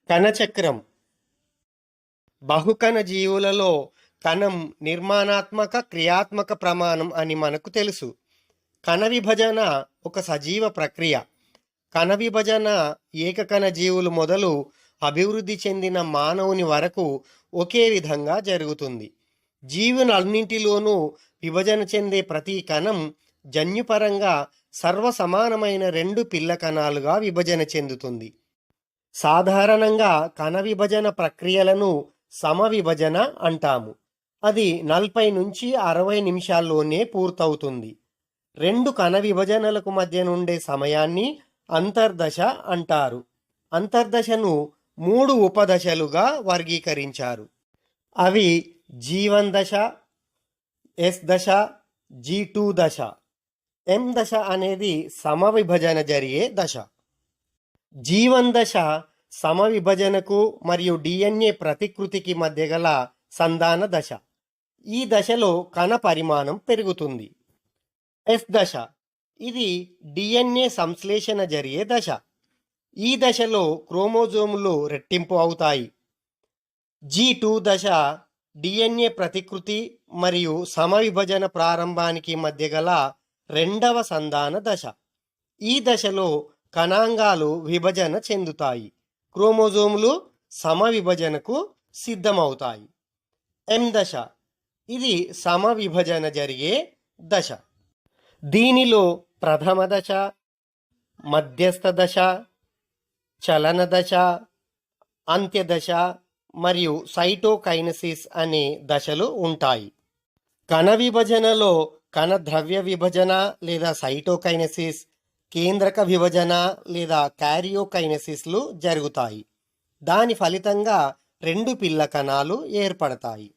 కణచక్రం. బహుకణ జీవులలో కణం నిర్మాణాత్మక క్రియాత్మక ప్రమాణం అని మనకు తెలుసు. కణ విభజన ఒక సజీవ ప్రక్రియ. కణ విభజన ఏకకణ జీవులు మొదలు అభివృద్ధి చెందిన మానవుని వరకు ఒకే విధంగా జరుగుతుంది. జీవులన్నింటిలోనూ విభజన చెందే ప్రతి కణం జన్యుపరంగా సర్వసమానమైన 2 పిల్ల కణాలుగా విభజన చెందుతుంది. సాధారణంగా కణ విభజన ప్రక్రియలను సమవిభజన అంటాము. అది 40 నుంచి 60 నిమిషాల్లోనే పూర్తవుతుంది. 2 కణ విభజనలకు మధ్య నుండే సమయాన్ని అంతర్దశ అంటారు. అంతర్దశను 3 ఉపదశలుగా వర్గీకరించారు. అవి G1 దశ, S దశ, G2 దశ. M దశ అనేది సమవిభజన జరిగే దశ. G1 దశ సమవిభజనకు మరియు DNA ప్రతికృతికి మధ్య గల సంధాన దశ. ఈ దశలో కణ పరిమాణం పెరుగుతుంది. S దశ ఇది DNA సంశ్లేషణ జరిగే దశ. ఈ దశలో క్రోమోజోములు రెట్టింపు అవుతాయి. G2 దశ DNA ప్రతికృతి మరియు సమవిభజన ప్రారంభానికి మధ్య గల 2వ సంధాన దశ. ఈ దశలో కణాంగాలు విభజన చెందుతాయి. క్రోమోజోములు సమవిభజనకు సిద్ధమవుతాయి. M దశ ఇది సమవిభజన జరిగే దశ. దీనిలో ప్రథమ దశ, మధ్యస్థ దశ, చలన దశ, అంత్యదశ మరియు సైటోకైనసిస్ అనే దశలు ఉంటాయి. కణ విభజనలో కణ ద్రవ్య విభజన లేదా సైటోకైనసిస్, కేంద్రక విభజన లేదా క్యారియోకైనసిస్లు జరుగుతాయి. దాని ఫలితంగా 2 పిల్ల కణాలు ఏర్పడతాయి.